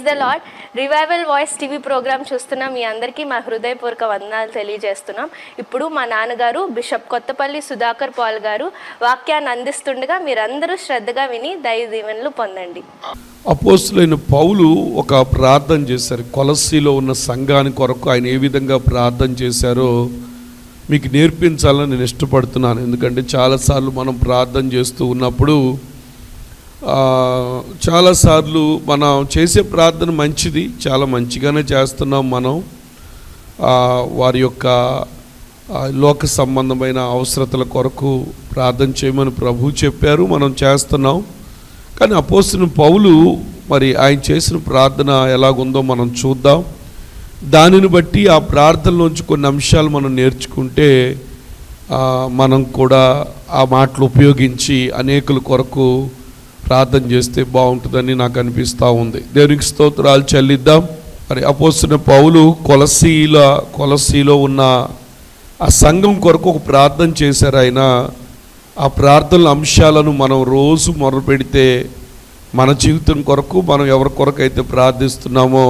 The Lord. Revival voice TV programme చూస్తున్న మీ అందరికీ మా హృదయపూర్వక వందనాలు తెలియజేస్తున్నాం. ఇప్పుడు మా నాన్నగారు బిషప్ కొత్తపల్లి సుధాకర్ పాల్ గారు వాక్యాన్ని అందిస్తుండగా మీరందరూ శ్రద్ధగా విని దైవ దీవెనలు పొందండి. అపోస్తులైన పౌలు ఒక ప్రార్థన చేశారు. కొలస్సీలో ఉన్న సంఘాని కొరకు ఆయన ఏ విధంగా ప్రార్థన చేశారో మీకు నేర్పించాలని నేను ఇష్టపడుతున్నాను. ఎందుకంటే చాలాసార్లు మనం ప్రార్థన చేస్తూ ఉన్నప్పుడు చాలాసార్లు మనం చేసే ప్రార్థన మంచిది, చాలా మంచిగానే చేస్తున్నాం. మనం వారి యొక్క లోక సంబంధమైన అవసరతల కొరకు ప్రార్థన చేయమని ప్రభు చెప్పారు, మనం చేస్తున్నాం. కానీ అపోస్తలుడైన పౌలు మరి ఆయన చేసిన ప్రార్థన ఎలాగుందో మనం చూద్దాం. దానిని బట్టి ఆ ప్రార్థనలోంచి కొన్ని అంశాలు మనం నేర్చుకుంటే మనం కూడా ఆ మాటలు ఉపయోగించి అనేకుల కొరకు ప్రార్థన చేస్తే బాగుంటుందని నాకు అనిపిస్తూ ఉంది. దేవునికి స్తోత్రాలు చెల్లిద్దాం. మరి అపోస్తలుడైన పౌలు కొలస్సీలో ఉన్న ఆ సంఘం కొరకు ఒక ప్రార్థన చేశారు. ఆయన ఆ ప్రార్థనల అంశాలను మనం రోజు మొదలు పెడితే మన జీవితం కొరకు మనం ఎవరి కొరకు అయితే ప్రార్థిస్తున్నామో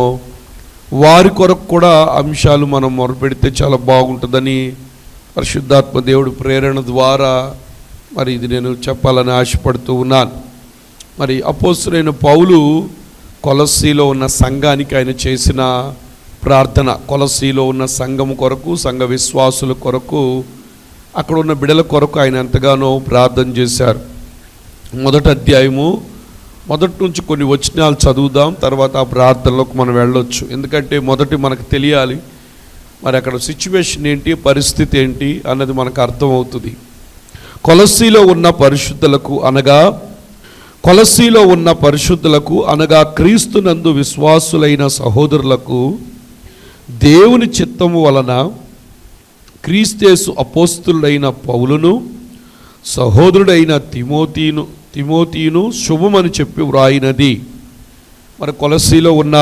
వారి కొరకు కూడా అంశాలు మనం మొదలు పెడితే చాలా బాగుంటుందని పరిశుద్ధాత్మ దేవుడి ప్రేరణ ద్వారా మరి ఇది నేను చెప్పాలని ఆశపడుతూ ఉన్నాను. మరి అపోస్తలుడైన పౌలు కొలస్సీలో ఉన్న సంఘానికి ఆయన చేసిన ప్రార్థన, కొలస్సీలో ఉన్న సంఘము కొరకు, సంఘ విశ్వాసుల కొరకు, అక్కడ ఉన్న బిడల కొరకు ఆయన ఎంతగానో ప్రార్థన చేశారు. మొదటి అధ్యాయము మొదటి నుంచి కొన్ని వచనాలు చదువుదాం, తర్వాత ఆ ప్రార్థనలోకి మనం వెళ్ళొచ్చు. ఎందుకంటే మొదటి మనకు తెలియాలి మరి అక్కడ సిచ్యువేషన్ ఏంటి, పరిస్థితి ఏంటి అన్నది మనకు అర్థమవుతుంది. కొలస్సీలో ఉన్న పరిశుద్ధులకు అనగా క్రీస్తునందు విశ్వాసులైన సహోదరులకు దేవుని చిత్తము వలన క్రీస్తేసు అపోస్తులైన పౌలును సహోదరుడైన తిమోతిను శుభమని చెప్పి వ్రాయినది. మరి కొలస్సీలో ఉన్న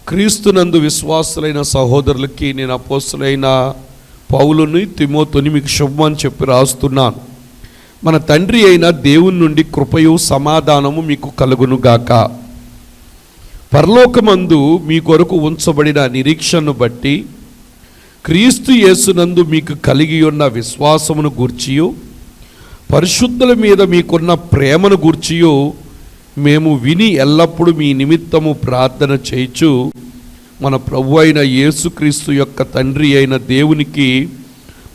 క్రీస్తునందు విశ్వాసులైన సహోదరులకి నేను అపోస్తులైన పౌలుని తిమోతిని మీకు శుభమని చెప్పి రాస్తున్నాను. మన తండ్రి అయిన దేవుని నుండి కృపయు సమాధానము మీకు కలుగునుగాక. పరలోకమందు మీ కొరకు ఉంచబడిన నిరీక్షను బట్టి క్రీస్తు యేసునందు మీకు కలిగి ఉన్న విశ్వాసమును గూర్చియు పరిశుద్ధుల మీద మీకున్న ప్రేమను గూర్చియు మేము విని ఎల్లప్పుడూ మీ నిమిత్తము ప్రార్థన చేయుచు మన ప్రభు అయిన యేసుక్రీస్తు యొక్క తండ్రి అయిన దేవునికి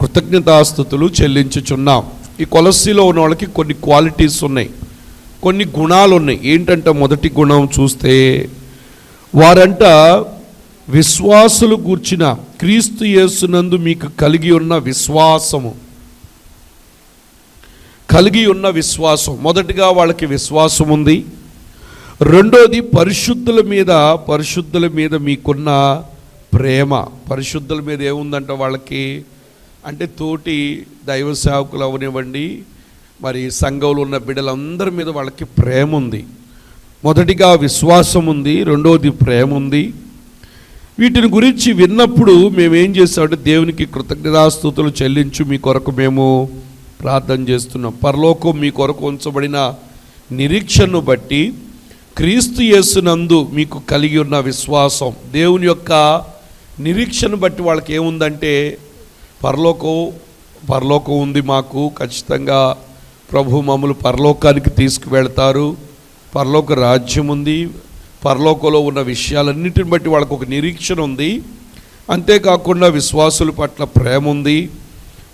కృతజ్ఞతాస్తుతులు చెల్లించుచున్నాం. ఈ కొలస్సీలో ఉన్న వాళ్ళకి కొన్ని క్వాలిటీస్ ఉన్నాయి, కొన్ని గుణాలు ఉన్నాయి. ఏంటంటే మొదటి గుణం చూస్తే వారంట విశ్వాసులు గూర్చిన క్రీస్తు యేసునందు మీకు కలిగి ఉన్న విశ్వాసం. మొదటిగా వాళ్ళకి విశ్వాసం ఉంది. రెండోది పరిశుద్ధుల మీద మీకున్న ప్రేమ. పరిశుద్ధుల మీద ఏముందంట వాళ్ళకి అంటే తోటి దైవ సేవకులు అవనివ్వండి, మరి సంఘంలో ఉన్న బిడ్డలందరి మీద వాళ్ళకి ప్రేమ ఉంది. మొదటిగా విశ్వాసం ఉంది, రెండోది ప్రేమ ఉంది. వీటిని గురించి విన్నప్పుడు మేమేం చేస్తామంటే దేవునికి కృతజ్ఞతాస్తుతులు చెల్లించు మీ కొరకు మేము ప్రార్థన చేస్తున్నాం. పరలోకం మీ కొరకు ఉంచబడిన నిరీక్షను బట్టి క్రీస్తు యేసునందు మీకు కలిగి ఉన్న విశ్వాసం. దేవుని యొక్క నిరీక్షను బట్టి వాళ్ళకి ఏముందంటే పరలోకం ఉంది మాకు, ఖచ్చితంగా ప్రభు మమ్మల్ని పరలోకానికి తీసుకువెళ్తారు, పరలోక రాజ్యం ఉంది, పరలోకంలో ఉన్న విషయాలన్నిటిని బట్టి వాళ్ళకు ఒక నిరీక్షణ ఉంది. అంతేకాకుండా విశ్వాసుల పట్ల ప్రేమ ఉంది.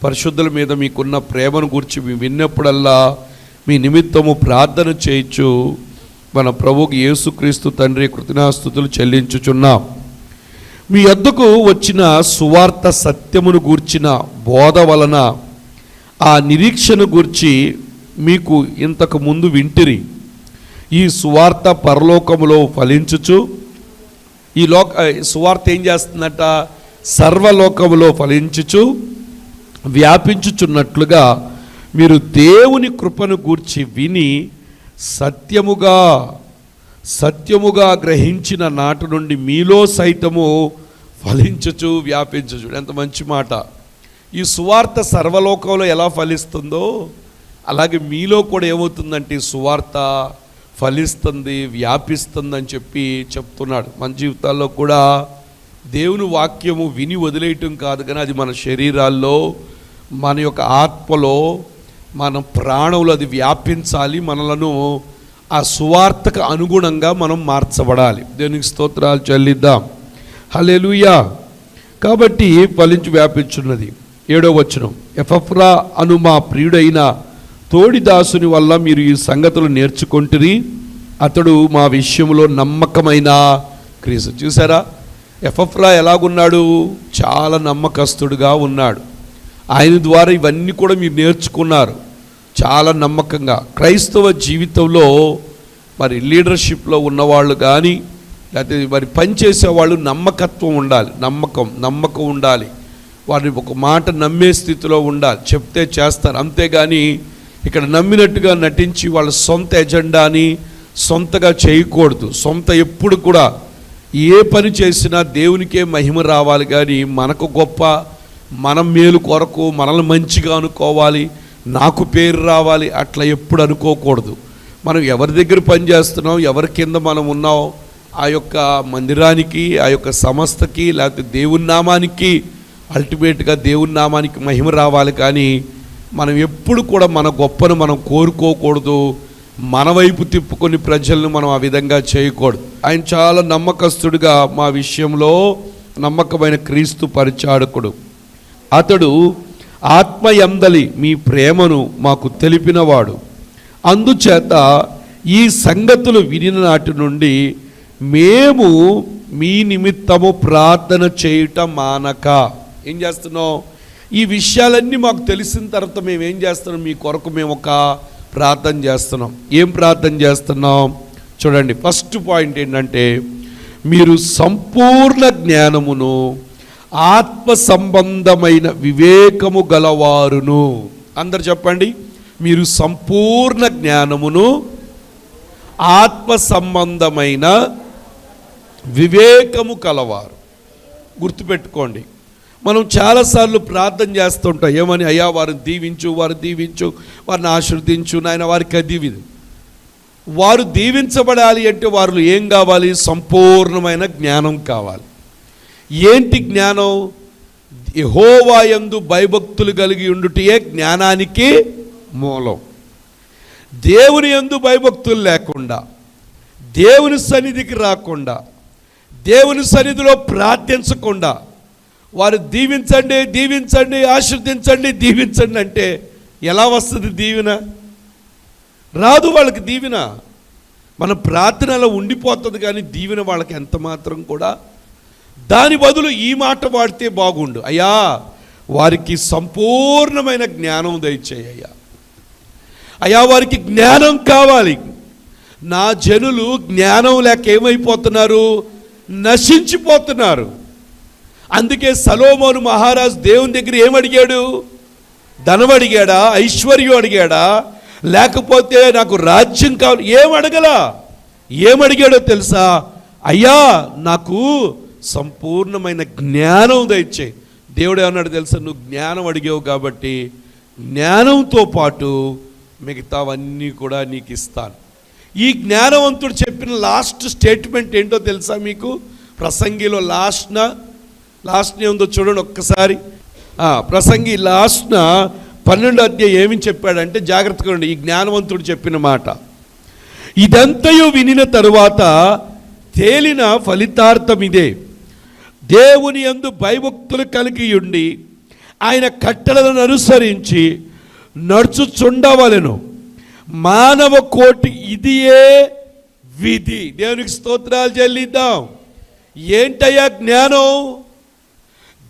పరిశుద్ధుల మీద మీకున్న ప్రేమను గురించి మీ విన్నప్పుడల్లా మీ నిమిత్తము ప్రార్థన చేయొచ్చు మన ప్రభువుకి యేసుక్రీస్తు తండ్రి కృతజ్ఞతాస్తుతులు చెల్లించుచున్నాం. మీ యొద్దకు వచ్చిన సువార్త సత్యమును గూర్చిన బోధ వలన ఆ నిరీక్షను గూర్చి మీకు ఇంతకు ముందు వింటిరి. ఈ సువార్త పరలోకములో ఫలించుచు సువార్త ఏం చేస్తుందట, సర్వలోకములో ఫలించుచు వ్యాపించుచున్నట్లుగా మీరు దేవుని కృపను గూర్చి విని సత్యముగా గ్రహించిన నాటి నుండి మీలో సైతము ఫలించుచు వ్యాపించుచు. ఎంత మంచి మాట. ఈ సువార్త సర్వలోకంలో ఎలా ఫలిస్తుందో అలాగే మీలో కూడా ఏమవుతుందంటే ఈ సువార్త ఫలిస్తుంది, వ్యాపిస్తుంది అని చెప్తున్నాడు. మన జీవితాల్లో కూడా దేవుని వాక్యము విని వదిలేయటం కాదు, కానీ అది మన శరీరాల్లో, మన యొక్క ఆత్మలో, మన ప్రాణంలో అది వ్యాపించాలి. మనలను ఆ సువార్తకు అనుగుణంగా మనం మార్చబడాలి. దేవునికి స్తోత్రాలు చెల్లిద్దాం. హల్లెలూయా. కాబట్టి ఫలించి వ్యాపించున్నది. 7వ వచనం, ఎపఫ్రా అను మా ప్రియుడైన తోడి దాసుని వల్ల మీరు ఈ సంగతులు నేర్చుకొంటిరి, అతడు మా విషయంలో నమ్మకమైన క్రీస్తు. చూసారా, ఎపఫ్రా ఎలాగున్నాడు? చాలా నమ్మకస్తుడుగా ఉన్నాడు. ఆయన ద్వారా ఇవన్నీ కూడా మీరు నేర్చుకున్నారు. చాలా నమ్మకంగా క్రైస్తవ జీవితంలో మరి లీడర్షిప్లో ఉన్నవాళ్ళు కానీ, లేకపోతే మరి పనిచేసేవాళ్ళు నమ్మకత్వం ఉండాలి. నమ్మకం ఉండాలి. వారిని ఒక మాట నమ్మే స్థితిలో ఉండాలి. చెప్తే చేస్తారు. అంతేగాని ఇక్కడ నమ్మినట్టుగా నటించి వాళ్ళ సొంత ఎజెండాని సొంతగా చేయకూడదు. ఎప్పుడు కూడా ఏ పని చేసినా దేవునికే మహిమ రావాలి, కానీ మనకు గొప్ప, మనం మేలు కొరకు మనల్ని మంచిగా అనుకోవాలి, నాకు పేరు రావాలి, అట్లా ఎప్పుడు అనుకోకూడదు. మనం ఎవరి దగ్గర పని చేస్తున్నాం, ఎవరి కింద మనం ఉన్నాం, ఆ యొక్క మందిరానికి, ఆ యొక్క సంస్థకి, లేకపోతే దేవుని నామానికి, అల్టిమేట్గా దేవుని నామానికి మహిమ రావాలి. కానీ మనం ఎప్పుడు కూడా మన గొప్పను మనం కోరుకోకూడదు. మన వైపు తిప్పుకొని ప్రజలను మనం ఆ విధంగా చేయకూడదు. ఆయన చాలా నమ్మకస్తుడుగా మా విషయంలో నమ్మకమైన క్రీస్తు పరిచారకుడు. అతడు ఆత్మయందలి మీ ప్రేమను మాకు తెలిపినవాడు. అందుచేత ఈ సంగతులు వినిన నాటి నుండి మేము మీ నిమిత్తము ప్రార్థన చేయటం మానక. ఏం చేస్తున్నాం? ఈ విషయాలన్నీ మాకు తెలిసిన తర్వాత మేము ఏం చేస్తున్నాం? మీ కొరకు మేము ఒక ప్రార్థన చేస్తున్నాం. ఏం ప్రార్థన చేస్తున్నాం? చూడండి, ఫస్ట్ పాయింట్ ఏంటంటే, మీరు సంపూర్ణ జ్ఞానమును ఆత్మ సంబంధమైన వివేకము గలవారును. అందరు చెప్పండి, మీరు సంపూర్ణ జ్ఞానమును ఆత్మ సంబంధమైన వివేకము కలవారు. గుర్తుపెట్టుకోండి, మనం చాలాసార్లు ప్రార్థన చేస్తుంటాం. ఏమని? అయ్యా వారిని దీవించు, వారిని ఆశీర్వదించు నాయన, వారికి అది. వారు దీవించబడాలి అంటే వారు ఏం కావాలి? సంపూర్ణమైన జ్ఞానం కావాలి. ఏంటి జ్ఞానం? యెహోవా యందు భయభక్తులు కలిగి ఉండుటయే జ్ఞానానికి మూలం. దేవుని యందు భయభక్తులు లేకుండా, దేవుని సన్నిధికి రాకుండా, దేవుని సన్నిధిలో ప్రార్థించకుండా వారు దీవించండి, ఆశీర్వదించండి అంటే ఎలా వస్తుంది దీవెన? రాదు వాళ్ళకి దీవెన. మన ప్రార్థనలో ఉండిపోతుంది, కానీ దీవెన వాళ్ళకి ఎంత మాత్రం కూడా. దాని బదులు ఈ మాట వాడితే బాగుండు, అయ్యా వారికి సంపూర్ణమైన జ్ఞానం దయచేయ్యా, అయ్యా వారికి జ్ఞానం కావాలి. నా జనులు జ్ఞానం లేక ఏమైపోతున్నారు? నశించిపోతున్నారు. అందుకే సొలొమోను మహారాజు దేవుని దగ్గర ఏమడిగాడు? ధనం అడిగాడా? ఐశ్వర్యం అడిగాడా? లేకపోతే నాకు రాజ్యం కావాలి? ఏమడిగాడో తెలుసా? అయ్యా నాకు సంపూర్ణమైన జ్ఞానం దయచేయి. దేవుడు ఏమన్నాడు తెలుసా? నువ్వు జ్ఞానం అడిగావు కాబట్టి జ్ఞానంతో పాటు మిగతావన్నీ కూడా నీకు ఇస్తాను. ఈ జ్ఞానవంతుడు చెప్పిన లాస్ట్ స్టేట్మెంట్ ఏంటో తెలుసా మీకు? ప్రసంగిలో లాస్ట్న ఏముందో చూడండి ఒక్కసారి. ప్రసంగి లాస్ట్న 12వ అధ్యాయం ఏమి చెప్పాడంటే, జాగ్రత్తగా ఉండండి, ఈ జ్ఞానవంతుడు చెప్పిన మాట. ఇదంతయు వినిన తరువాత తేలిన ఫలితార్థం ఇదే, దేవుని యందు భయభక్తులు కలిగి ఉండి ఆయన కట్టడలను అనుసరించి నడుచుచుండవలెను. మానవ కోటి ఇదియే విధి. దేవునికి స్తోత్రాలు చెల్లిద్దాం. ఏంటయ్యా జ్ఞానం?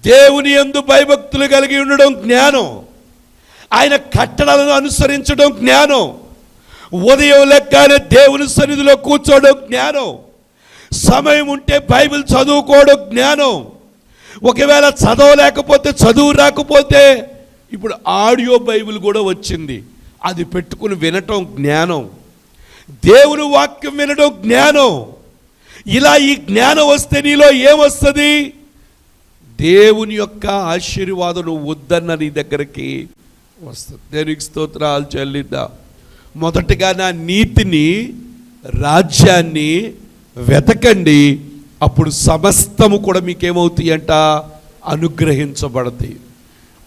దేవుని యందు భయభక్తులు కలిగి ఉండడం జ్ఞానం. ఆయన కట్టడలను అనుసరించడం జ్ఞానం. ఉదయం లెక్కనే దేవుని సన్నిధిలో కూర్చోవడం జ్ఞానం. సమయం ఉంటే బైబిల్ చదువుకోవడం జ్ఞానం. ఒకవేళ చదవలేకపోతే, చదువు రాకపోతే ఇప్పుడు ఆడియో బైబిల్ కూడా వచ్చింది, అది పెట్టుకుని వినటం జ్ఞానం. దేవుని వాక్యం వినడం జ్ఞానం. ఇలా ఈ జ్ఞానం వస్తే నీలో ఏమొస్తుంది? దేవుని యొక్క ఆశీర్వాదం నువ్వు వద్దన్న నీ దగ్గరికి వస్తుంది. దేవునికి స్తోత్రాలు చెల్లిద్దాం. మొదటగా నా నీతిని రాజ్యాన్ని వెతకండి, అప్పుడు సమస్తము కూడా మీకేమవుతాయి అంట, అనుగ్రహించబడతాయి.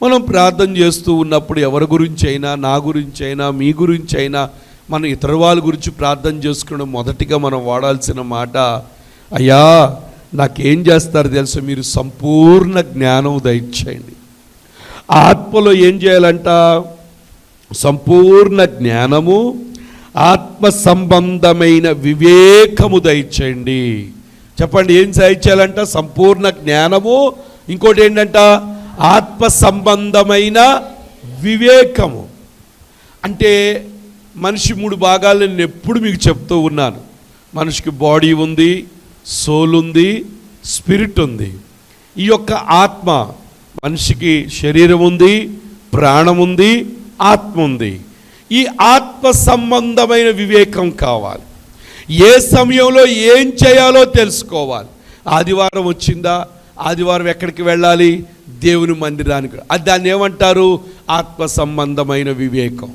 మనం ప్రార్థన చేస్తూ ఉన్నప్పుడు ఎవరి గురించి అయినా, నా గురించి అయినా, మీ గురించి అయినా, మనం ఇతర వాళ్ళ గురించి ప్రార్థన చేసుకున్న మొదటిగా మనం వాడాల్సిన మాట, అయ్యా నాకేం చేస్తారు తెలుసు, మీరు సంపూర్ణ జ్ఞానం దయచేయండి. ఆత్మలో ఏం చేయాలంట, సంపూర్ణ జ్ఞానము, ఆత్మ సంబంధమైన వివేకము దయచేయండి. చెప్పండి, ఏం దయచేయాలంట, సంపూర్ణ జ్ఞానము, ఇంకోటి ఏంటంట, ఆత్మ సంబంధమైన వివేకము. అంటే మనిషి 3 భాగాలు నేను ఎప్పుడు మీకు చెప్తూ ఉన్నాను. మనిషికి బాడీ ఉంది, సోల్ ఉంది, స్పిరిట్ ఉంది. ఈ యొక్క ఆత్మ, మనిషికి శరీరం ఉంది, ప్రాణం ఉంది, ఆత్మ ఉంది. ఈ ఆత్మ సంబంధమైన వివేకం కావాలి. ఏ సమయంలో ఏం చేయాలో తెలుసుకోవాలి. ఆదివారం వచ్చిందా, ఆదివారం ఎక్కడికి వెళ్ళాలి, దేవుని మందిరానికి. అది దాన్ని ఏమంటారు, ఆత్మ సంబంధమైన వివేకం.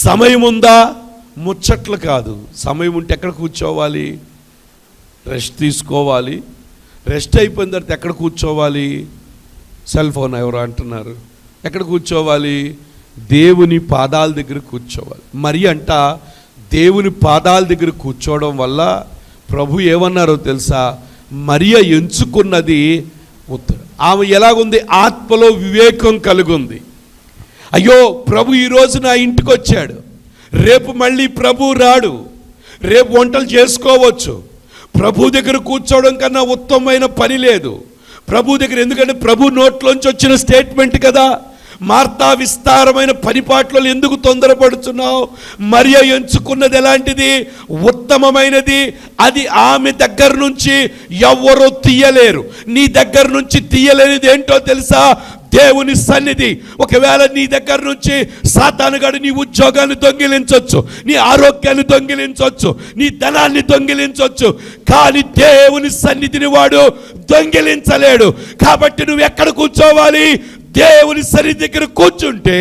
సమయం ఉందా, ముచ్చట్లు కాదు. సమయం ఉంటే ఎక్కడ కూర్చోవాలి, రెస్ట్ తీసుకోవాలి. రెస్ట్ అయిపోయిన తర్వాత ఎక్కడ కూర్చోవాలి, సెల్ ఫోన్ ఎవరు అంటున్నారు, ఎక్కడ కూర్చోవాలి, దేవుని పాదాల దగ్గర కూర్చోవాలి. మరి అంట దేవుని పాదాల దగ్గర కూర్చోవడం వల్ల ప్రభు ఏమన్నారో తెలుసా, మరియ ఎంచుకున్నది ఉత్తరం. ఆమె ఎలాగుంది, ఆత్మలో వివేకం కలిగింది. అయ్యో ప్రభు ఈరోజు నా ఇంటికి వచ్చాడు, రేపు మళ్ళీ ప్రభు రాడు, రేపు వంటలు చేసుకోవచ్చు. ప్రభు దగ్గర కూర్చోవడం కన్నా ఉత్తమమైన పని లేదు ప్రభు దగ్గర. ఎందుకంటే ప్రభు నోట్లోంచి వచ్చిన స్టేట్మెంట్ కదా, మార్తా విస్తారమైన పనిపాట్లలో ఎందుకు తొందరపడుతున్నావు, మరియ ఎంచుకున్నది ఎలాంటిది, ఉత్తమమైనది. అది ఆమె దగ్గర నుంచి ఎవ్వరూ తీయలేరు. నీ దగ్గర నుంచి తీయలేనిది ఏంటో తెలుసా, దేవుని సన్నిధి. ఒకవేళ నీ దగ్గర నుంచి సాతానుగాడు నీ ఉద్యోగాన్ని దొంగిలించవచ్చు, నీ ఆరోగ్యాన్ని దొంగిలించవచ్చు, నీ ధనాన్ని దొంగిలించవచ్చు, కానీ దేవుని సన్నిధిని వాడు దొంగిలించలేడు. కాబట్టి నువ్వు ఎక్కడ కూర్చోవాలి, దేవుని సన్నిధి దగ్గర కూర్చుంటే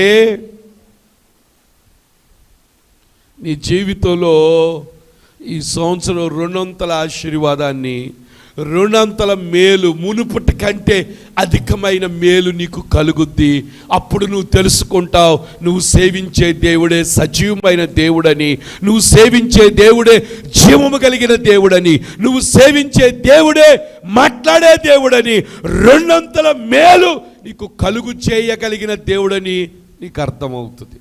నీ జీవితంలో ఈ సంవత్సరం 200 ఆశీర్వాదాన్ని, 200 మేలు, మునుపటి కంటే అధికమైన మేలు నీకు కలుగుద్ది. అప్పుడు నువ్వు తెలుసుకుంటావు, నువ్వు సేవించే దేవుడే సజీవమైన దేవుడని, నువ్వు సేవించే దేవుడే జీవము కలిగిన దేవుడని, నువ్వు సేవించే దేవుడే మాట్లాడే దేవుడని, 200 మేలు నీకు కలుగు చేయగలిగిన దేవుడని నీకు అర్థమవుతుంది.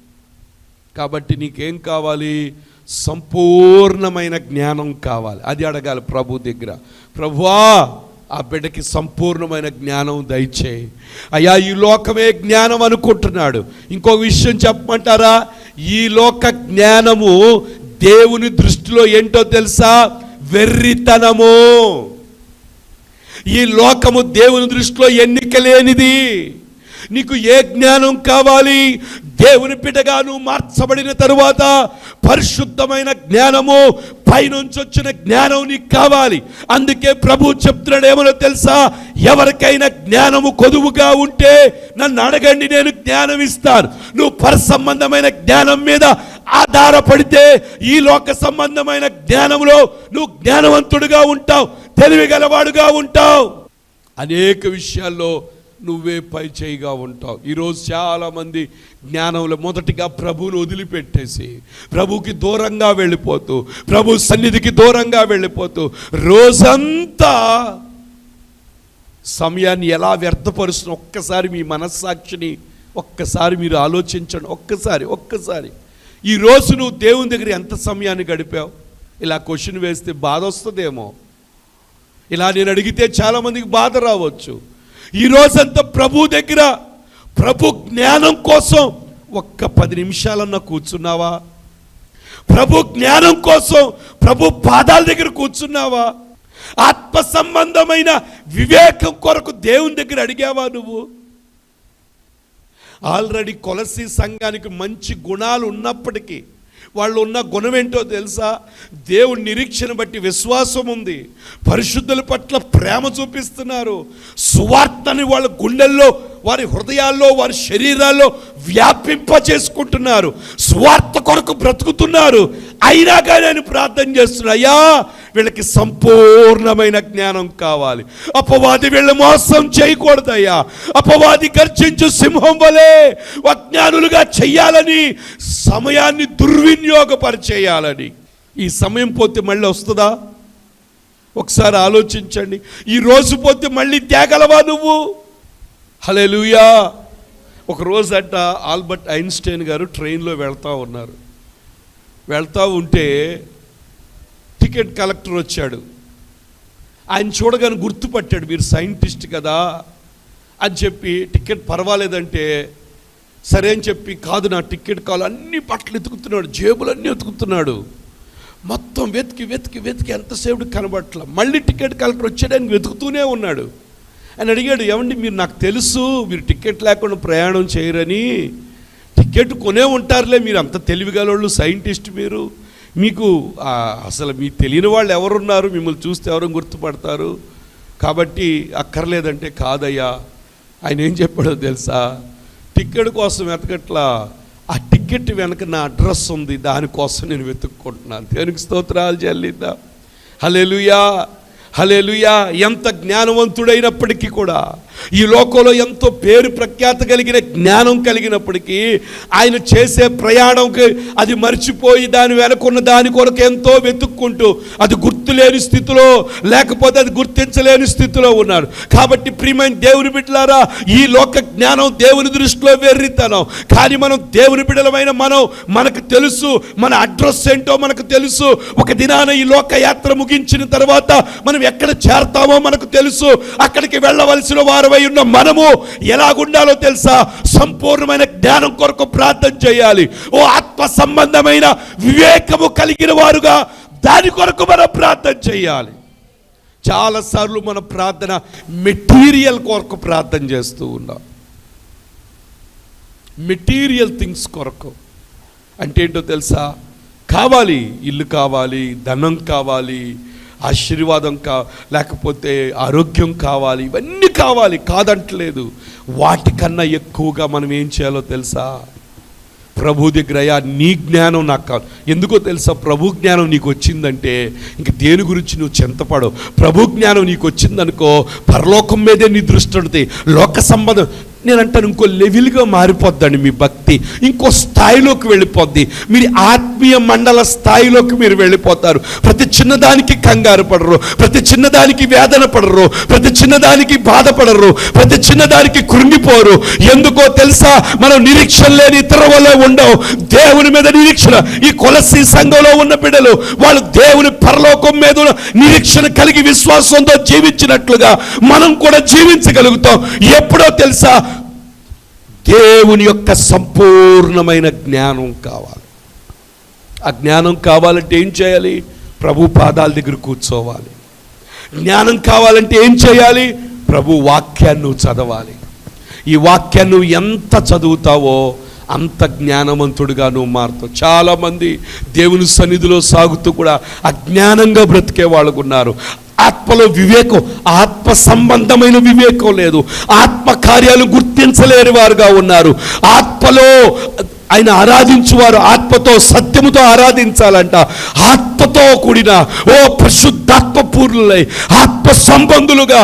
కాబట్టి నీకేం కావాలి, సంపూర్ణమైన జ్ఞానం కావాలి. అది అడగాలి ప్రభు దగ్గర. ప్రభువా ఆ బిడ్డకి సంపూర్ణమైన జ్ఞానం దయచేయి. అయ్యా ఈ లోకమే జ్ఞానం అనుకుంటున్నాడు. ఇంకో విషయం చెప్పమంటారా, ఈ లోక జ్ఞానము దేవుని దృష్టిలో ఏంటో తెలుసా, వెర్రితనము. ఈ లోకము దేవుని దృష్టిలో ఎన్నిక లేనిది. నీకు ఏ జ్ఞానం కావాలి, దేవుని బిడ్డగా నువ్వు మార్చబడిన తరువాత పరిశుద్ధమైన జ్ఞానము, పైనుంచి వచ్చిన జ్ఞానం నీకు కావాలి. అందుకే ప్రభు చెప్తున్నాడు ఏమో తెలుసా, ఎవరికైనా జ్ఞానము కొదువుగా ఉంటే నన్ను అడగండి, నేను జ్ఞానం ఇస్తాను. నువ్వు పరసంబంధమైన జ్ఞానం మీద ఆధారపడితే ఈ లోక సంబంధమైన జ్ఞానంలో నువ్వు జ్ఞానవంతుడుగా ఉంటావు, తెలివిగలవాడుగా ఉంటావు. అనేక విషయాల్లో నువ్వే పై చేయిగా ఉంటావు. ఈరోజు చాలామంది జ్ఞానంలో మొదటిగా ప్రభువును వదిలిపెట్టేసి ప్రభుకి దూరంగా వెళ్ళిపోతూ, ప్రభు సన్నిధికి దూరంగా వెళ్ళిపోతూ రోజంతా సమయాన్ని ఎలా వ్యర్థపరుస్తున్న ఒక్కసారి మీ మనస్సాక్షిని ఒక్కసారి మీరు ఆలోచించండి. ఒక్కసారి ఈరోజు నువ్వు దేవుని దగ్గర ఎంత సమయాన్ని గడిపావు? ఇలా క్వశ్చన్ వేస్తే బాధ వస్తుందేమో, ఇలా నేను అడిగితే చాలామందికి బాధ రావచ్చు. ఈ రోజంతా ప్రభు దగ్గర, ప్రభు జ్ఞానం కోసం ఒక్క 10 నిమిషాలన్నా కూర్చున్నావా? ప్రభు జ్ఞానం కోసం ప్రభు పాదాల దగ్గర కూర్చున్నావా? ఆత్మ సంబంధమైన వివేకం కొరకు దేవుని దగ్గర అడిగావా నువ్వు? ఆల్రెడీ కొలసీ సంఘానికి మంచి గుణాలు ఉన్నప్పటికీ వాళ్ళు ఉన్న గుణం ఏంటో తెలుసా, దేవుని నిరీక్షణ బట్టి విశ్వాసం ఉంది, పరిశుద్ధుల పట్ల ప్రేమ చూపిస్తున్నారు, సువార్తని వాళ్ళ గుండెల్లో వారి హృదయాల్లో, వారి శరీరాల్లో వ్యాపింపచేసుకుంటున్నారు. స్వార్థ కొరకు బ్రతుకుతున్నారు. అయినా కానీ నేను ప్రార్థన చేస్తున్నా, అయ్యా వీళ్ళకి సంపూర్ణమైన జ్ఞానం కావాలి. అపవాది వీళ్ళ మోసం చేయకూడదయ్యా. అపవాది గర్జించు సింహం వలె అజ్ఞానులుగా చెయ్యాలని, సమయాన్ని దుర్వినియోగపరిచేయాలని. ఈ సమయం పోతే మళ్ళీ వస్తుందా? ఒకసారి ఆలోచించండి. ఈ రోజు పోతే మళ్ళీ తేగలవా నువ్వు? హల్లెలూయా. ఒక రోజు అంట ఆల్బర్ట్ ఐన్స్టైన్ గారు ట్రైన్లో వెళ్తూ ఉంటే టికెట్ కలెక్టర్ వచ్చాడు. ఆయన చూడగానే గుర్తుపట్టాడు, మీరు సైంటిస్ట్ కదా అని చెప్పి. టికెట్ పర్వాలేదంటే సరే అని చెప్పి, కాదు నా టికెట్ కావాలి, అన్ని బట్టలు ఎతుకుతున్నాడు, జేబులన్నీ ఎతుకుతున్నాడు. మొత్తం వెతికి ఎంతసేపు కనబట్ల. మళ్ళీ టికెట్ కలెక్టర్ వచ్చాడని వెతుకుతూనే ఉన్నాడు. ఆయన అడిగాడు, ఏమండి మీరు, నాకు తెలుసు మీరు టికెట్ లేకుండా ప్రయాణం చేయరని. టికెట్ కొనే ఉంటారులే, మీరు అంత తెలివిగలవాళ్ళు, సైంటిస్ట్ మీరు. మీకు అసలు మీ తెలియని వాళ్ళు ఎవరున్నారు? మిమ్మల్ని చూస్తే ఎవరు గుర్తుపడతారు, కాబట్టి అక్కర్లేదంటే, కాదయ్యా ఆయన ఏం చెప్పాడో తెలుసా? టికెట్ కోసం వెతకట్లా, ఆ టికెట్ వెనక నా అడ్రస్ ఉంది, దానికోసం నేను వెతుక్కుంటున్నాను. దేవునికి స్తోత్రాలు చెల్లిద్దాం. హల్లెలూయా, హల్లెలూయా. ఎంత జ్ఞానవంతుడైనప్పటికీ కూడా, ఈ లోకంలో ఎంతో పేరు ప్రఖ్యాత కలిగిన జ్ఞానం కలిగినప్పటికీ, ఆయన చేసే ప్రయాణంకి అది మర్చిపోయి దాని వెనకున్న దాని కొరకు ఎంతో వెతుక్కుంటూ అది గుర్తులేని స్థితిలో, లేకపోతే అది గుర్తించలేని స్థితిలో ఉన్నాడు. కాబట్టి ప్రియమైన దేవుని బిడ్డలారా, ఈ లోక జ్ఞానం దేవుని దృష్టిలో వెర్రితనం. కానీ మనం దేవుని బిడ్డలమైన మనకు తెలుసు, మన అడ్రస్ ఏంటో మనకు తెలుసు. ఒక దినాన ఈ లోక యాత్ర ముగించిన తర్వాత మనం ఎక్కడ చేరతామో మనకు తెలుసు. అక్కడికి వెళ్ళవలసిన వారమై ఉన్న మనము ఎలాగుండాలో తెలుసా? సంపూర్ణమైన జ్ఞానం కొరకు ప్రార్థన చేయాలి. ఓ ఆత్మ సంబంధమైన వివేకము కలిగిన వారుగా దాని కొరకు మనం ప్రార్థన చేయాలి. చాలాసార్లు మన ప్రార్థన మెటీరియల్ కొరకు ప్రార్థన చేస్తూ ఉన్నాం. మెటీరియల్ థింగ్స్ కొరకు అంటే ఏంటో తెలుసా? కావాలి, ఇల్లు కావాలి, ధనం కావాలి, ఆశీర్వాదం లేకపోతే ఆరోగ్యం కావాలి, ఇవన్నీ కావాలి, కాదంటలేదు. వాటికన్నా ఎక్కువగా మనం ఏం చేయాలో తెలుసా? ప్రభు దగ్గర, అయ్యా నీ జ్ఞానం నాకు కావాలి. ఎందుకో తెలుసా? ప్రభు జ్ఞానం నీకు వచ్చిందంటే ఇంక దేని గురించి నువ్వు చింతపడవు. ప్రభు జ్ఞానం నీకు వచ్చిందనుకో, పరలోకం మీదే నీ దృష్టి ఉంటుంది. లోక సంబంధం నేను అంటాను, ఇంకో లెవెల్గా మారిపోద్దండి మీ భక్తి, ఇంకో స్థాయిలోకి వెళ్ళిపోద్ది. మీరు ఆత్మీయ మండల స్థాయిలోకి మీరు వెళ్ళిపోతారు. ప్రతి చిన్నదానికి కంగారు పడరు, ప్రతి చిన్నదానికి వేదన పడరు, ప్రతి చిన్నదానికి బాధపడరు, ప్రతి చిన్నదానికి కృంగిపోరు. ఎందుకో తెలుసా? మనం నిరీక్షణ లేని ఇతర వల్ల ఉండవు, దేవుని మీద నిరీక్షణ. ఈ కొలస్సీ సంఘంలో ఉన్న బిడ్డలు, వాళ్ళు దేవుని పరలోకం మీద నిరీక్షణ కలిగి విశ్వాసంతో జీవించినట్లుగా మనం కూడా జీవించగలుగుతాం. ఎప్పుడో తెలుసా? దేవుని యొక్క సంపూర్ణమైన జ్ఞానం కావాలి. ఆ జ్ఞానం కావాలంటే ఏం చేయాలి? ప్రభు పాదాల దగ్గర కూర్చోవాలి. జ్ఞానం కావాలంటే ఏం చేయాలి? ప్రభు వాక్యాన్ని నువ్వు చదవాలి. ఈ వాక్యాన్ని నువ్వు ఎంత చదువుతావో అంత జ్ఞానవంతుడిగా నువ్వు మారుతావు. చాలామంది దేవుని సన్నిధిలో సాగుతూ కూడా అజ్ఞానంగా బ్రతికే వాళ్ళు ఉన్నారు. ఆత్మలో వివేకం, ఆత్మ సంబంధమైన వివేకం లేదు. ఆత్మ కార్యాలు గుర్తించలేని వారుగా ఉన్నారు. ఆత్మలో ఆయన ఆరాధించువారు ఆత్మతో సత్యముతో ఆరాధించాలంట. ఆత్మతో కూడిన ఓ పరిశుద్ధాత్మ పూర్ణులై ఆత్మ సంబంధులుగా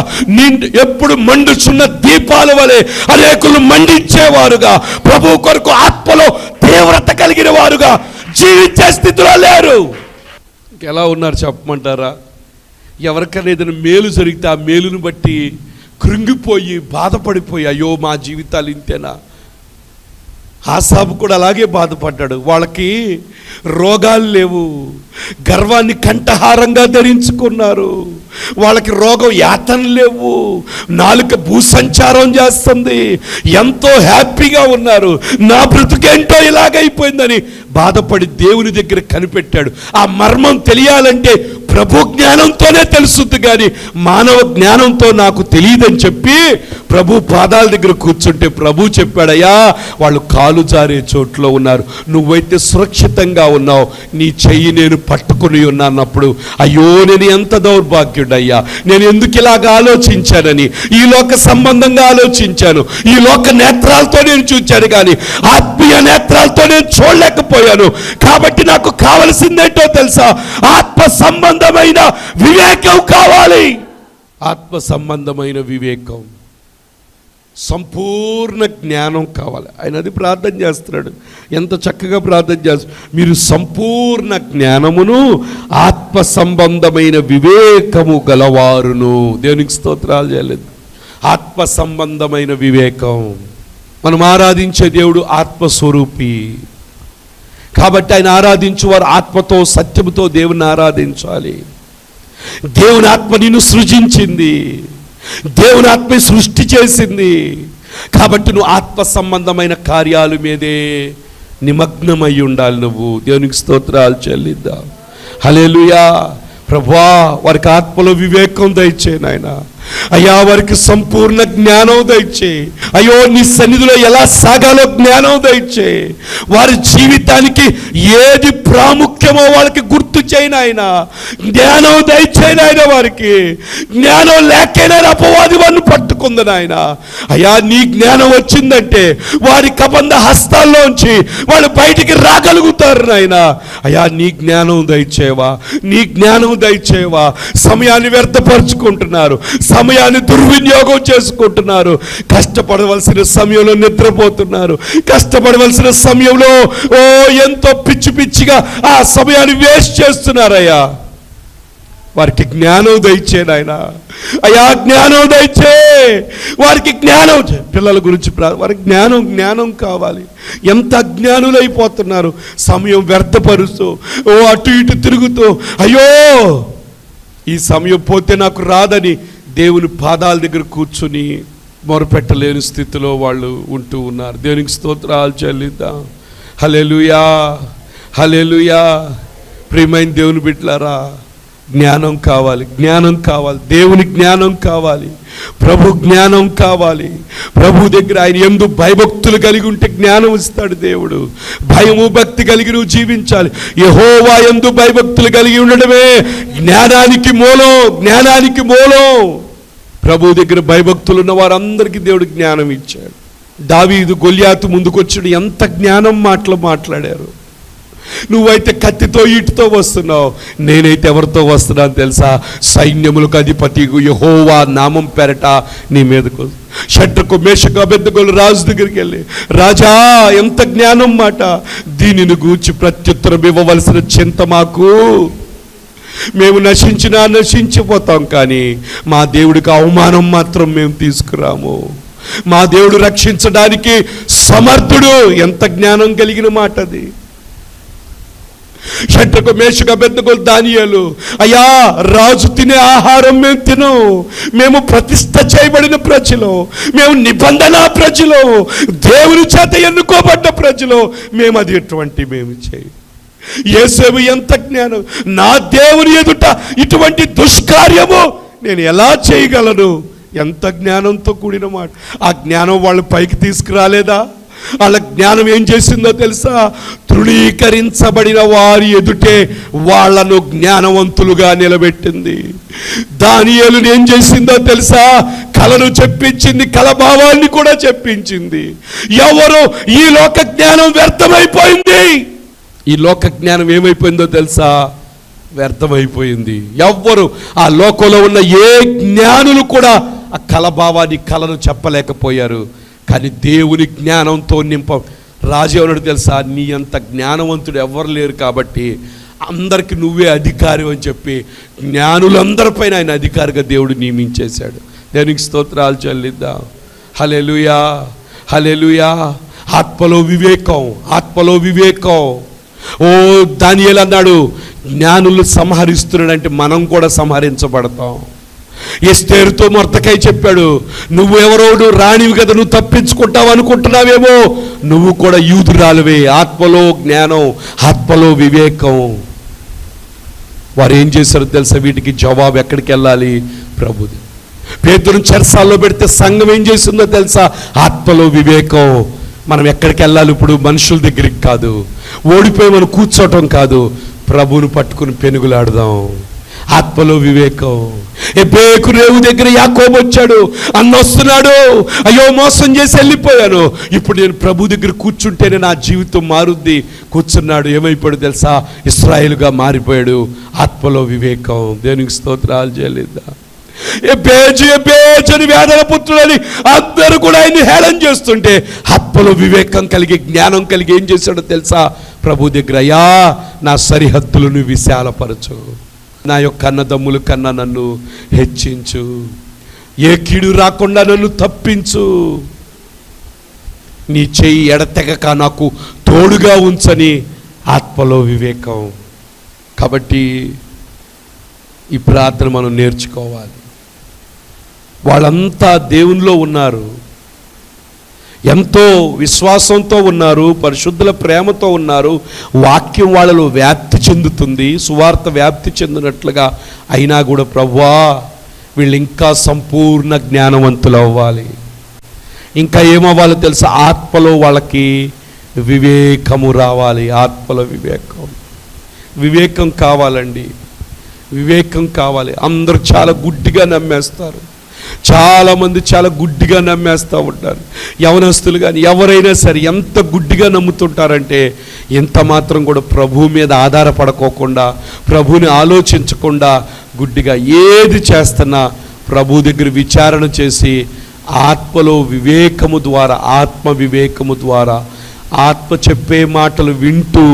ఎప్పుడు మండుచున్న దీపాల వలె అనేకులు మండించేవారుగా, ప్రభు కొరకు ఆత్మలో తీవ్రత కలిగిన వారుగా జీవించే స్థితిలో లేరు. ఎలా ఉన్నారు చెప్పమంటారా? ఎవరికైనా ఏదైనా మేలు జరిగితే ఆ మేలును బట్టి కృంగిపోయి బాధపడిపోయి, అయ్యో మా జీవితాలు ఇంతేనా? ఆసాబు కూడా అలాగే బాధపడ్డాడు. వాళ్ళకి రోగాలు లేవు, గర్వాన్ని కంఠహారంగా ధరించుకున్నారు. వాళ్ళకి రోగం యాతన లేవు, నాలుక భూసంచారం చేస్తుంది, ఎంతో హ్యాపీగా ఉన్నారు. నా బ్రతుకేంటో ఇలాగైపోయిందని బాధపడి దేవుని దగ్గర కనిపెట్టాడు. ఆ మర్మం తెలియాలంటే ప్రభు జ్ఞానంతోనే తెలుస్తుంది, కానీ మానవ జ్ఞానంతో నాకు తెలియదని చెప్పి ప్రభు పాదాల దగ్గర కూర్చుంటే ప్రభు చెప్పాడయ్యా వాళ్ళు కాలు జారే చోట్లో ఉన్నారు, నువ్వైతే సురక్షితంగా ఉన్నావు, నీ చెయ్యి నేను పట్టుకుని ఉన్నానప్పుడు అయ్యో నేను ఎంత దౌర్భాగ్యం. అభాగ్యుడయ్యా, నేను ఎందుకు ఇలాగ ఆలోచించానని, ఈ లోక సంబంధంగా ఆలోచించాను, ఈ లోక నేత్రాలతో నేను చూచాను కానీ ఆత్మీయ నేత్రాలతో నేను చూడలేకపోయాను. కాబట్టి నాకు కావలసిందేంటో తెలుసా? ఆత్మ సంబంధమైన వివేకం కావాలి. ఆత్మ సంబంధమైన వివేకం, సంపూర్ణ జ్ఞానం కావాలి. ఆయన అది ప్రార్థన చేస్తున్నాడు. ఎంత చక్కగా ప్రార్థన చేస్తాడు. మీరు సంపూర్ణ జ్ఞానమును ఆత్మ సంబంధమైన వివేకము గలవారును. దేవునికి స్తోత్రాలు చేయలేదు. ఆత్మ సంబంధమైన వివేకం. మనం ఆరాధించే దేవుడు ఆత్మస్వరూపి కాబట్టి ఆయన ఆరాధించేవారు ఆత్మతో సత్యముతో దేవుని ఆరాధించాలి. దేవుని ఆత్మ నిన్ను సృజించింది, దేవుని ఆత్మ సృష్టి చేసింది. కాబట్టి నువ్వు ఆత్మ సంబంధమైన కార్యాల మీదే నిమగ్నమై ఉండాలి. నువ్వు దేవునికి స్తోత్రాలు చెల్లిద్దాం. హల్లెలూయా. ప్రభువా, వారికి ఆత్మలో వివేకం దయచే నాయన. అయ్యా, వారికి సంపూర్ణ జ్ఞానం దయచే. అయ్యో, నీ సన్నిధిలో ఎలా సాగాలో జ్ఞానం దయచే. వారి జీవితానికి ఏది ప్రాముఖ్యమో వాళ్ళకి గుర్తు చేయనాయన. జ్ఞానం దయచేనాయన. వారికి జ్ఞానం లేకైనా అపవాది వారిని పట్టుకుంది నాయన. అయ్యా, నీ జ్ఞానం వచ్చిందంటే వారి కబంధ హస్తాల్లోంచి వాళ్ళు బయటికి రాగలుగుతారు నాయన. అయ్యా, నీ జ్ఞానం దయచేవా, నీ జ్ఞానం దయచేవా. సమయాన్ని వ్యర్థపరుచుకుంటున్నారు, సమయాన్ని దుర్వినియోగం చేసుకుంటున్నారు. కష్టపడవలసిన సమయంలో నిద్రపోతున్నారు, కష్టపడవలసిన సమయంలో ఎంతో పిచ్చి పిచ్చిగా ఆ సమయాన్ని వేస్ట్ చేస్తున్నారయ్యా. వారికి జ్ఞానం దయచే నాయన. అయ్యా, జ్ఞానం దయచే. వారికి జ్ఞానం, పిల్లల గురించి వారికి జ్ఞానం కావాలి. ఎంత అజ్ఞానులైపోతున్నారు. సమయం వ్యర్థపరుస్తూ అటు ఇటు తిరుగుతూ, అయ్యో ఈ సమయం పోతే నాకు రాదని దేవుని పాదాల దగ్గర కూర్చుని మొరపెట్టలేని స్థితిలో వాళ్ళు ఉంటూ ఉన్నారు. దేవునికి స్తోత్రాలు చెల్లిద్దాం. హల్లెలూయా, హల్లెలూయా. ప్రియమైన దేవుని బిడ్డలారా, జ్ఞానం కావాలి, జ్ఞానం కావాలి. దేవుని జ్ఞానం కావాలి, ప్రభు జ్ఞానం కావాలి. ప్రభు దగ్గర ఆయన యందు భయభక్తులు కలిగి ఉంటే జ్ఞానం ఇస్తాడు దేవుడు. భయము భక్తి కలిగి నువ్వు జీవించాలి. యెహోవా యందు భయభక్తులు కలిగి ఉండడమే జ్ఞానానికి మూలం, జ్ఞానానికి మూలం. ప్రభు దగ్గర భయభక్తులు ఉన్న వారందరికీ దేవుడు జ్ఞానం ఇచ్చాడు. దావీదు గొల్యాతు ముందుకొచ్చాడు, ఎంత జ్ఞానం మాట్లాడారు. నువ్వైతే కత్తితో ఈటుతో వస్తున్నావు, నేనైతే ఎవరితో వస్తున్నాను తెలుసా? సైన్యములకు అధిపతి యెహోవా నామం పెరట నీ మీదకు. షడ్రకు మేషకు అబేద్నెగోలు రాజు దగ్గరికి వెళ్ళి, రాజా ఎంత జ్ఞానం మాట, దీనిని గూర్చి ప్రత్యుత్తరం ఇవ్వవలసిన చింత మాకు. మేము నశించిపోతాం కానీ మా దేవుడికి అవమానం మాత్రం మేము తీసుకురాము. మా దేవుడు రక్షించడానికి సమర్థుడు. ఎంత జ్ఞానం కలిగిన మాట అది. షడ్రకు మేషకు అబేద్నెగోలు దానియేలు, అయ్యా రాజు తినే ఆహారం మేము తినం. మేము ప్రతిష్ఠ చేయబడిన ప్రజలు, మేము నిబంధన ప్రజలు, దేవుని చేత ఎన్నుకోబడ్డ ప్రజలు. మేము అది ఎటువంటి మేము చేయి. యేసేపు ఎంత జ్ఞానం, నా దేవుని ఎదుట ఇటువంటి దుష్కార్యము నేను ఎలా చేయగలను? ఎంత జ్ఞానంతో కూడిన మాట. ఆ జ్ఞానం వాళ్ళు పైకి తీసుకురాలేదా? వాళ్ళ జ్ఞానం ఏం చేసిందో తెలుసా? తృణీకరించబడిన వారి ఎదుటే వాళ్లను జ్ఞానవంతులుగా నిలబెట్టింది. దానియేలుని ఏం చేసిందో తెలుసా? కలను చెప్పించింది, కలభావాన్ని కూడా చెప్పించింది. ఎవరు ఈ లోక జ్ఞానం వ్యర్థమైపోయింది. ఈ లోక జ్ఞానం ఏమైపోయిందో తెలుసా? వ్యర్థమైపోయింది. ఎవ్వరు ఆ లోకంలో ఉన్న ఏ జ్ఞానులు కూడా ఆ కలభావాన్ని, కలను చెప్పలేకపోయారు. కానీ దేవుని జ్ఞానంతో రాజు ఎవరు తెలుసా? నీ అంత జ్ఞానవంతుడు ఎవరు లేరు కాబట్టి అందరికి నువ్వే అధికారి అని చెప్పి జ్ఞానులందరిపైన ఆయన అధికారిగా దేవుడు నియమించేశాడు. దేవునికి స్తోత్రాలు చెల్లిద్దాం. హల్లెలూయా, హల్లెలూయా. ఆత్మలో వివేకం, ఆత్మలో వివేకం. దానియేలు అన్నాడు, జ్ఞానులు సంహరిస్తున్నాడంటే మనం కూడా సంహరించబడతాం. ఎస్తేరుతో మొర్దెకై చెప్పాడు, నువ్వు ఎవరో, నువ్వు రాణివి కదా, నువ్వు తప్పించుకుంటావు అనుకుంటున్నావేమో, నువ్వు కూడా యూదురాలువే. ఆత్మలో జ్ఞానం, ఆత్మలో వివేకం. వారు ఏం చేశారో తెలుసా? వీటికి జవాబు ఎక్కడికి వెళ్ళాలి? ప్రభుది. పేతురుని చెరసాల్లో పెడితే సంఘం ఏం చేసిందో తెలుసా? ఆత్మలో వివేకం. మనం ఎక్కడికి వెళ్ళాలి ఇప్పుడు? మనుషుల దగ్గరికి కాదు, ఓడిపోయి మనం కూర్చోటం కాదు, ప్రభువును పట్టుకుని పెనుగులాడదాం. ఆత్మలో వివేకం. ఎబ్బేకు రేవు దగ్గర యాకోబు వచ్చాడు, అన్న వస్తున్నాడు, అయ్యో మోసం చేసి వెళ్ళిపోయాను, ఇప్పుడు నేను ప్రభు దగ్గర కూర్చుంటేనే నా జీవితం మారుద్ది. కూర్చున్నాడు, ఏమైపోయాడు తెలుసా? ఇశ్రాయేలుగా మారిపోయాడు. ఆత్మలో వివేకం. దేవునికి స్తోత్రాలు చేయలేదా? ఎబ్బేజు అని వేదన పుత్రులని అందరూ కూడా ఆయన్ని హేళన చేస్తుంటే ఆత్మలో వివేకం కలిగి, జ్ఞానం కలిగి ఏం చేశాడో తెలుసా? ప్రభు దగ్గర, అయ్యా నా సరిహద్దులను విశాలపరచు, నా యొక్క అన్నదమ్ముల కన్నా నన్ను హెచ్చించు, ఏ కీడు రాకుండా నన్ను తప్పించు, నీ చెయ్యి ఎడతెగక నాకు తోడుగా ఉంచని ఆత్మలో వివేకం. కాబట్టి ఈ ప్రార్థన మనం నేర్చుకోవాలి. వాళ్ళంతా దేవునిలో ఉన్నారు, ఎంతో విశ్వాసంతో ఉన్నారు, పరిశుద్ధుల ప్రేమతో ఉన్నారు, వాక్యం వాళ్ళలో వ్యాప్తి చెందుతుంది, సువార్త వ్యాప్తి చెందినట్లుగా. అయినా కూడా ప్రభువా వీళ్ళు ఇంకా సంపూర్ణ జ్ఞానవంతులు అవ్వాలి. ఇంకా ఏమవ్వాలో తెలుసా? ఆత్మలో వాళ్ళకి వివేకము రావాలి. ఆత్మలో వివేకం కావాలండి. వివేకం కావాలి. అందరూ చాలా గుడ్డిగా నమ్మేస్తారు. చాలామంది చాలా గుడ్డిగా నమ్మేస్తూ ఉంటారు. యవనస్తులు కానీ ఎవరైనా సరే ఎంత గుడ్డిగా నమ్ముతుంటారంటే ఎంత మాత్రం కూడా ప్రభు మీద ఆధారపడుకోకుండా, ప్రభుని ఆలోచించకుండా గుడ్డిగా ఏది చేస్తున్నా ప్రభు దగ్గర విచారణ చేసి ఆత్మలో వివేకము ద్వారా, ఆత్మ వివేకము ద్వారా, ఆత్మ చెప్పే మాటలు వింటూ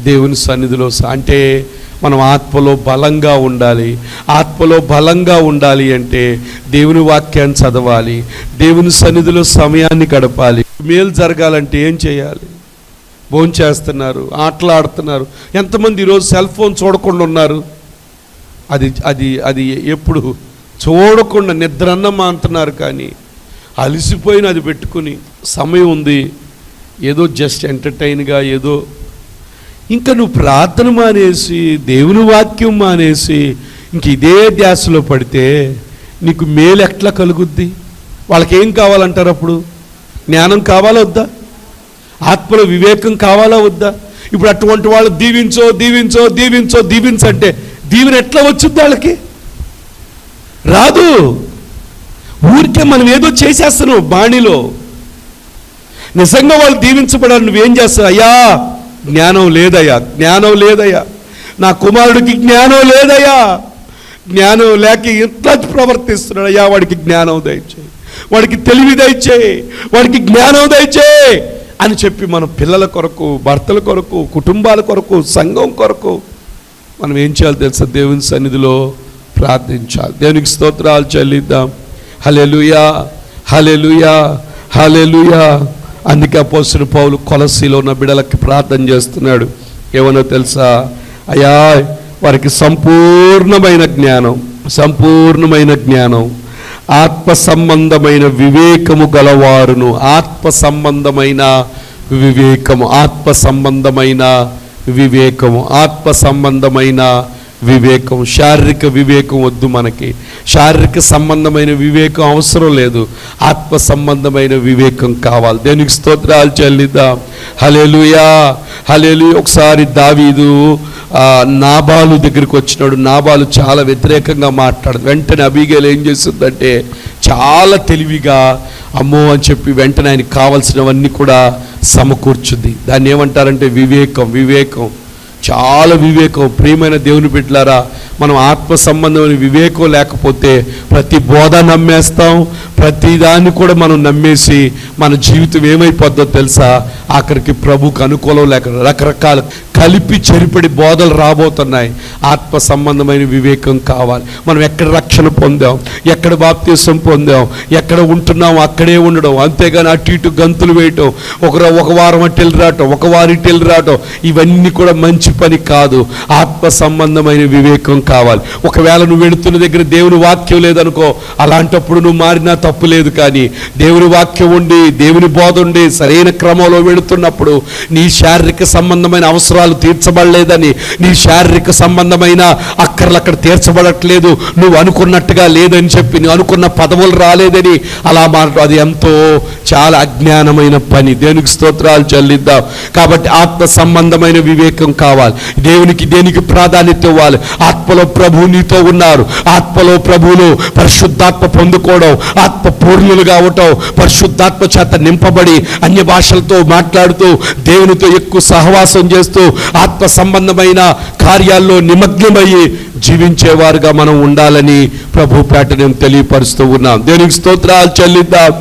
దేవుని సన్నిధిలో, అంటే మనం ఆత్మలో బలంగా ఉండాలి. ఆత్మలో బలంగా ఉండాలి అంటే దేవుని వాక్యాన్ని చదవాలి, దేవుని సన్నిధిలో సమయాన్ని గడపాలి. మేలు జరగాలంటే ఏం చేయాలి? భోంచేస్తున్నారు, ఆటలాడుతున్నారు. ఎంతమంది ఈరోజు సెల్ ఫోన్ చూడకుండా ఉన్నారు? అది అది అది ఎప్పుడు చూడకుండా నిద్రన్నమా అంటున్నారు. కానీ అలసిపోయిన అది పెట్టుకుని సమయం ఉంది, ఏదో జస్ట్ ఎంటర్టైన్గా ఏదో. ఇంకా నువ్వు ప్రార్థన మానేసి, దేవుని వాక్యం మానేసి ఇంక ఇదే ధ్యాసలో పడితే నీకు మేలు ఎట్లా కలుగుద్ది? వాళ్ళకి ఏం కావాలంటారు అప్పుడు? జ్ఞానం కావాలా వద్దా? ఆత్మలో వివేకం కావాలా వద్దా? ఇప్పుడు అటువంటి వాళ్ళు దీవించో దీవించో దీవించో దీవించంటే దీవెన ఎట్లా వచ్చింది? వాళ్ళకి రాదు. ఊరికే మనం ఏదో చేసేస్తున్నావు బాణిలో. నిజంగా వాళ్ళు దీవించబడాలి. నువ్వేం చేస్తావు? అయ్యా జ్ఞానం లేదయ్యా, జ్ఞానం లేదయ్యా, నా కుమారుడికి జ్ఞానం లేదయ్యా, జ్ఞానం లేక ఎట్లా ప్రవర్తిస్తున్నాడు, అయ్యా వాడికి జ్ఞానం దయచేయి, వాడికి తెలివి దయచేయి, వాడికి జ్ఞానం దయచేయి అని చెప్పి మన పిల్లల కొరకు, భర్తల కొరకు, కుటుంబాల కొరకు, సంఘం కొరకు మనం ఏం చేయాలి తెలుసా? దేవుని సన్నిధిలో ప్రార్థించాలి. దేవునికి స్తోత్రాలు చెల్లిద్దాం. హల్లెలూయా, హల్లెలూయా, హల్లెలూయా. అందుకే అపోస్తలుడు పౌలు కొలస్సీలో ఉన్న బిడ్డలకి ప్రార్థన చేస్తున్నాడు. ఏమనో తెలుసా? అయ్యా వారికి సంపూర్ణమైన జ్ఞానం, సంపూర్ణమైన జ్ఞానం, ఆత్మ సంబంధమైన వివేకము గలవారును. ఆత్మ సంబంధమైన వివేకము, ఆత్మ సంబంధమైన వివేకము, ఆత్మ సంబంధమైన వివేకం. శారీరక వివేకం వద్దు మనకి, శారీరక సంబంధమైన వివేకం అవసరం లేదు, ఆత్మ సంబంధమైన వివేకం కావాలి. దేవునికి స్తోత్రాలు చెల్లిద్దాం. హల్లెలూయా, హల్లెలూయా. ఒకసారి దావీదు నాబాలు దగ్గరికి వచ్చినాడు. నాబాలు చాలా వ్యతిరేకంగా మాట్లాడదు. వెంటనే అబీగైల్ ఏం చేస్తుందంటే చాలా తెలివిగా అమ్మో అని చెప్పి వెంటనే ఆయనకి కావాల్సినవన్నీ కూడా సమకూర్చుద్ది. దాన్ని ఏమంటారంటే వివేకం. వివేకం, చాలా వివేకం. ప్రియమైన దేవుని బిడ్డలారా, మనం ఆత్మ సంబంధమైన వివేకం లేకపోతే ప్రతి బోధ నమ్మేస్తాం, ప్రతి దాన్ని కూడా మనం నమ్మేసి మన జీవితం ఏమైపోద్దో తెలుసా? ఆఖరికి ప్రభుకు అనుకూలం లేక రకరకాల కలిపి చెరిపడి బోధలు రాబోతున్నాయి. ఆత్మ సంబంధమైన వివేకం కావాలి. మనం ఎక్కడ రక్షణ పొందాం, ఎక్కడ బాప్తీసం పొందాం, ఎక్కడ ఉంటున్నాం అక్కడే ఉండడం, అంతేగాని అటు ఇటు గంతులు వేయటం, ఒక వారం అటు వెళ్ళి రావటం, ఒక వారం ఇటు వెళ్ళి రావటం, ఇవన్నీ కూడా మంచి పని కాదు. ఆత్మ సంబంధమైన వివేకం కావాలి. ఒకవేళ నువ్వు వెళుతున్న దగ్గర దేవుని వాక్యం లేదనుకో, అలాంటప్పుడు నువ్వు మారినా తప్పు లేదు. కానీ దేవుని వాక్యం ఉండి, దేవుని బోధ ఉండి, సరైన క్రమంలో వెళుతున్నప్పుడు నీ శారీరక సంబంధమైన అవసరాలు తీర్చబడలేదని, నీ శారీరక సంబంధమైన అక్కర్లు అక్కడ తీర్చబడట్లేదు, నువ్వు అనుకున్నట్టుగా లేదని చెప్పి, నువ్వు అనుకున్న పదవులు రాలేదని అలా అది ఎంతో చాలా అజ్ఞానమైన పని. దేవునికి స్తోత్రాలు చెల్లిద్దాం. కాబట్టి ఆత్మ సంబంధమైన వివేకం కావాలి. దేనికి ప్రాధాన్యత ఇవ్వాలి. ఆత్మలో ప్రభు నీతో ఉన్నారు. ఆత్మలో ప్రభువులు పరిశుద్ధాత్మ పొందుకోవడం, ఆత్మ పూర్ణులుగా అవటం, పరిశుద్ధాత్మ చేత నింపబడి అన్య భాషలతో మాట్లాడుతూ దేవునితో ఎక్కువ సహవాసం చేస్తూ ఆత్మ సంబంధమైన కార్యాల్లో నిమగ్నమయ్యి జీవించేవారుగా మనం ఉండాలని ప్రభు పేట నేను తెలియపరుస్తూ ఉన్నాం. దేవునికి స్తోత్రాలు చెల్లిద్దాం.